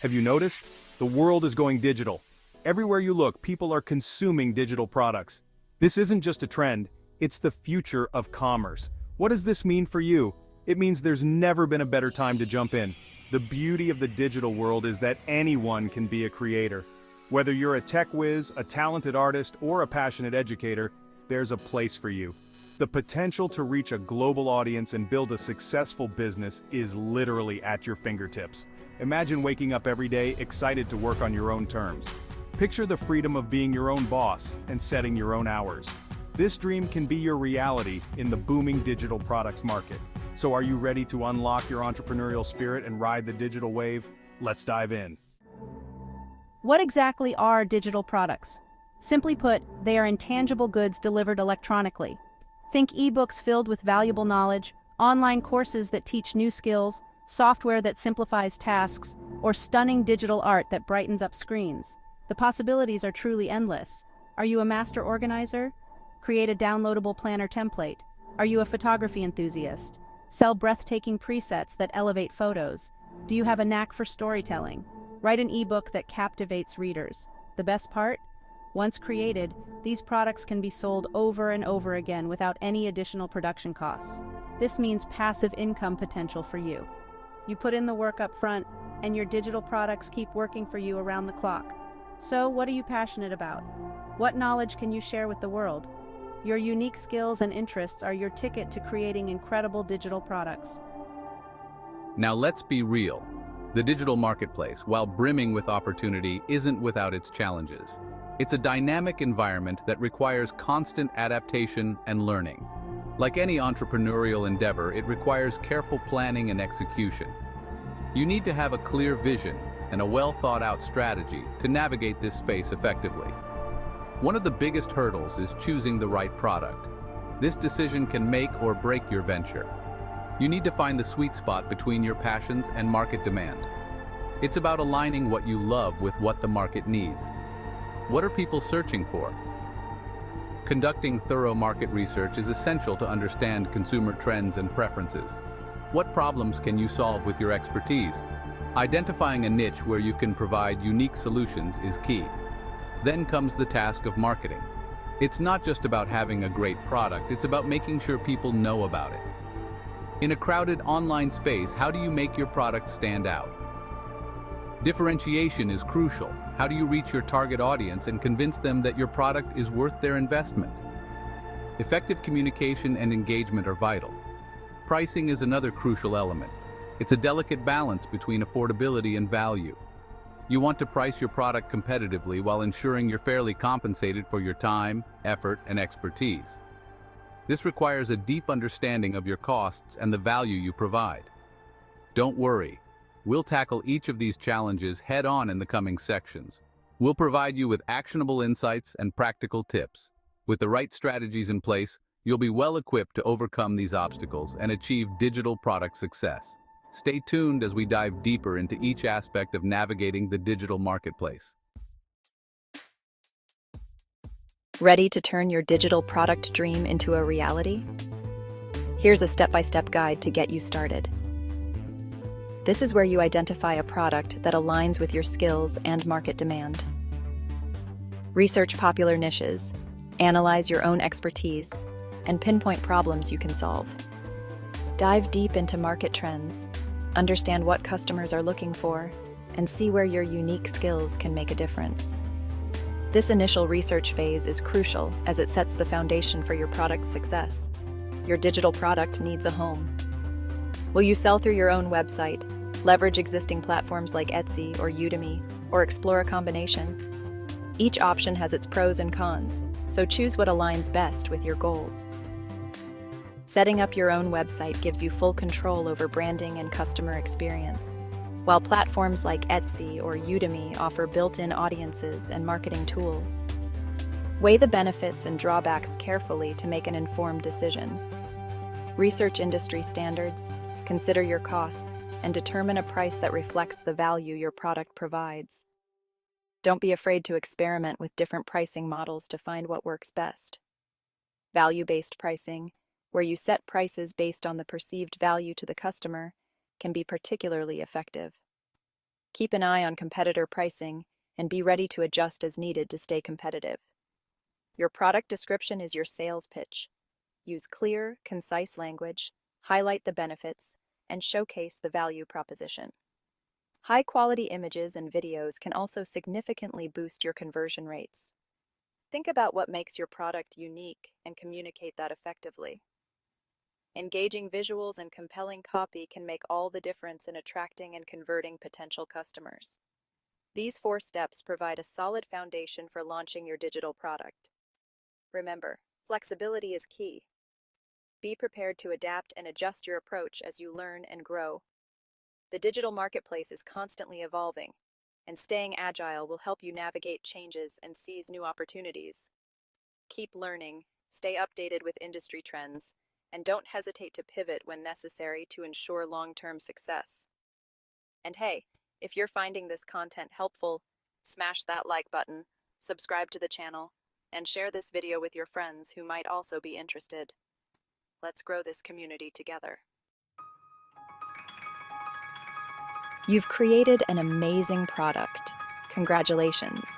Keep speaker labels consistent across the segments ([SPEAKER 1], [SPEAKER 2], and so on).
[SPEAKER 1] Have you noticed? The world is going digital. Everywhere you look, people are consuming digital products. This isn't just a trend, it's the future of commerce. What does this mean for you? It means there's never been a better time to jump in. The beauty of the digital world is that anyone can be a creator. Whether you're a tech whiz, a talented artist, or a passionate educator, there's a place for you. The potential to reach a global audience and build a successful business is literally at your fingertips. Imagine waking up every day excited to work on your own terms. Picture the freedom of being your own boss and setting your own hours. This dream can be your reality in the booming digital products market. So are you ready to unlock your entrepreneurial spirit and ride the digital wave? Let's dive in.
[SPEAKER 2] What exactly are digital products? Simply put, they are intangible goods delivered electronically. Think ebooks filled with valuable knowledge, online courses that teach new skills, software that simplifies tasks, or stunning digital art that brightens up screens. The possibilities are truly endless. Are you a master organizer? Create a downloadable planner template. Are you a photography enthusiast? Sell breathtaking presets that elevate photos. Do you have a knack for storytelling? Write an ebook that captivates readers. The best part? Once created, these products can be sold over and over again without any additional production costs. This means passive income potential for you. You put in the work up front, and your digital products keep working for you around the clock. So, what are you passionate about? What knowledge can you share with the world? Your unique skills and interests are your ticket to creating incredible digital products.
[SPEAKER 3] Now let's be real. The digital marketplace, while brimming with opportunity, isn't without its challenges. It's a dynamic environment that requires constant adaptation and learning. Like any entrepreneurial endeavor, it requires careful planning and execution. You need to have a clear vision and a well-thought-out strategy to navigate this space effectively. One of the biggest hurdles is choosing the right product. This decision can make or break your venture. You need to find the sweet spot between your passions and market demand. It's about aligning what you love with what the market needs. What are people searching for? Conducting thorough market research is essential to understand consumer trends and preferences. What problems can you solve with your expertise? Identifying a niche where you can provide unique solutions is key. Then comes the task of marketing. It's not just about having a great product, it's about making sure people know about it. In a crowded online space, how do you make your product stand out? Differentiation is crucial. How do you reach your target audience and convince them that your product is worth their investment? Effective communication and engagement are vital. Pricing is another crucial element. It's a delicate balance between affordability and value. You want to price your product competitively while ensuring you're fairly compensated for your time, effort, and expertise. This requires a deep understanding of your costs and the value you provide. Don't worry. We'll tackle each of these challenges head-on in the coming sections. We'll provide you with actionable insights and practical tips. With the right strategies in place, you'll be well equipped to overcome these obstacles and achieve digital product success. Stay tuned as we dive deeper into each aspect of navigating the digital marketplace.
[SPEAKER 4] Ready to turn your digital product dream into a reality? Here's a step-by-step guide to get you started. This is where you identify a product that aligns with your skills and market demand. Research popular niches, analyze your own expertise, and pinpoint problems you can solve. Dive deep into market trends, understand what customers are looking for, and see where your unique skills can make a difference. This initial research phase is crucial as it sets the foundation for your product's success. Your digital product needs a home. Will you sell through your own website, leverage existing platforms like Etsy or Udemy, or explore a combination? Each option has its pros and cons, so choose what aligns best with your goals. Setting up your own website gives you full control over branding and customer experience, while platforms like Etsy or Udemy offer built-in audiences and marketing tools. Weigh the benefits and drawbacks carefully to make an informed decision. Research industry standards, consider your costs, and determine a price that reflects the value your product provides. Don't be afraid to experiment with different pricing models to find what works best. Value-based pricing, where you set prices based on the perceived value to the customer, can be particularly effective. Keep an eye on competitor pricing and be ready to adjust as needed to stay competitive. Your product description is your sales pitch. Use clear, concise language, highlight the benefits, and showcase the value proposition. High-quality images and videos can also significantly boost your conversion rates. Think about what makes your product unique and communicate that effectively. Engaging visuals and compelling copy can make all the difference in attracting and converting potential customers. These 4 steps provide a solid foundation for launching your digital product. Remember, flexibility is key. Be prepared to adapt and adjust your approach as you learn and grow. The digital marketplace is constantly evolving, and staying agile will help you navigate changes and seize new opportunities. Keep learning, stay updated with industry trends, and don't hesitate to pivot when necessary to ensure long-term success. And hey, if you're finding this content helpful, smash that like button, subscribe to the channel, and share this video with your friends who might also be interested. Let's grow this community together. You've created an amazing product. Congratulations.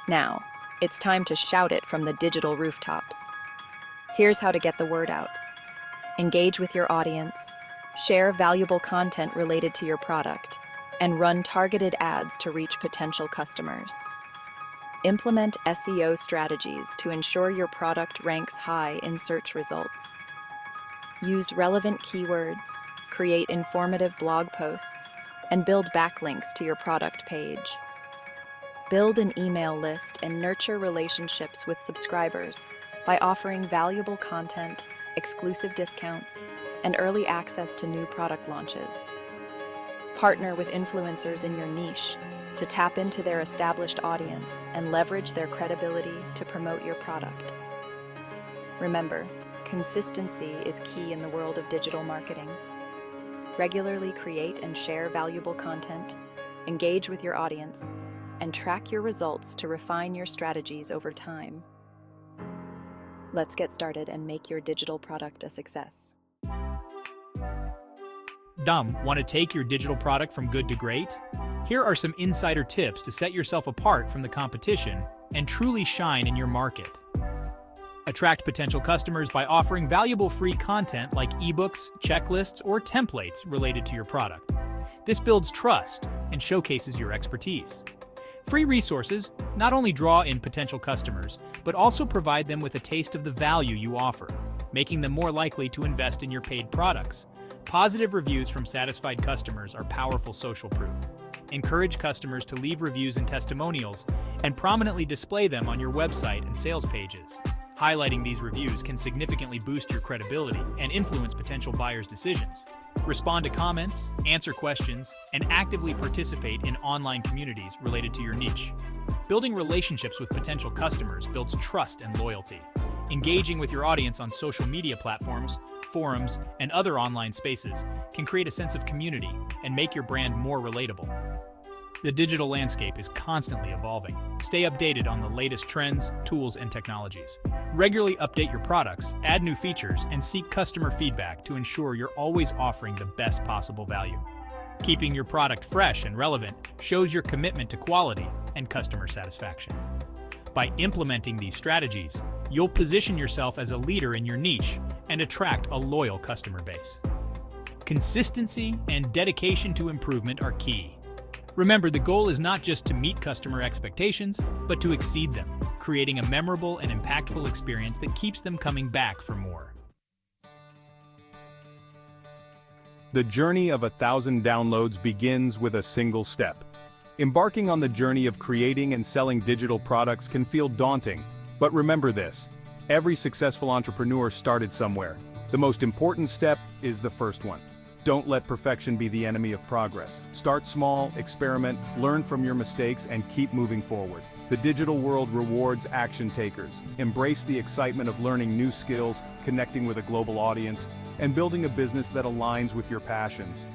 [SPEAKER 4] Now, it's time to shout it from the digital rooftops. Here's how to get the word out. Engage with your audience, share valuable content related to your product, and run targeted ads to reach potential customers. Implement SEO strategies to ensure your product ranks high in search results. Use relevant keywords, create informative blog posts, and build backlinks to your product page. Build an email list and nurture relationships with subscribers by offering valuable content, exclusive discounts, and early access to new product launches. Partner with influencers in your niche to tap into their established audience and leverage their credibility to promote your product. Remember, consistency is key in the world of digital marketing. Regularly create and share valuable content, engage with your audience, and track your results to refine your strategies over time. Let's get started and make your digital product a success.
[SPEAKER 5] Want to take your digital product from good to great? Here are some insider tips to set yourself apart from the competition and truly shine in your market. Attract potential customers by offering valuable free content like ebooks, checklists, or templates related to your product. This builds trust and showcases your expertise. Free resources not only draw in potential customers, but also provide them with a taste of the value you offer, making them more likely to invest in your paid products. Positive reviews from satisfied customers are powerful social proof. Encourage customers to leave reviews and testimonials and prominently display them on your website and sales pages. Highlighting these reviews can significantly boost your credibility and influence potential buyers' decisions. Respond to comments, answer questions, and actively participate in online communities related to your niche. Building relationships with potential customers builds trust and loyalty. Engaging with your audience on social media platforms, forums, and other online spaces can create a sense of community and make your brand more relatable. The digital landscape is constantly evolving. Stay updated on the latest trends, tools, and technologies. Regularly update your products, add new features, and seek customer feedback to ensure you're always offering the best possible value. Keeping your product fresh and relevant shows your commitment to quality and customer satisfaction. By implementing these strategies, you'll position yourself as a leader in your niche and attract a loyal customer base. Consistency and dedication to improvement are key. Remember, the goal is not just to meet customer expectations, but to exceed them, creating a memorable and impactful experience that keeps them coming back for more.
[SPEAKER 1] The journey of 1,000 downloads begins with a single step. Embarking on the journey of creating and selling digital products can feel daunting, but remember this: every successful entrepreneur started somewhere. The most important step is the first one. Don't let perfection be the enemy of progress. Start small, experiment, learn from your mistakes, and keep moving forward. The digital world rewards action takers. Embrace the excitement of learning new skills, connecting with a global audience, and building a business that aligns with your passions.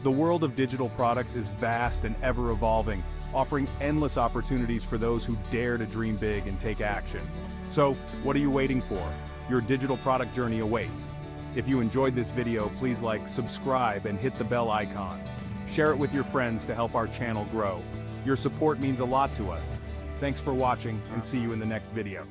[SPEAKER 1] The world of digital products is vast and ever-evolving, offering endless opportunities for those who dare to dream big and take action. So, what are you waiting for? Your digital product journey awaits. If you enjoyed this video, please like, subscribe, and hit the bell icon. Share it with your friends to help our channel grow. Your support means a lot to us. Thanks for watching and see you in the next video.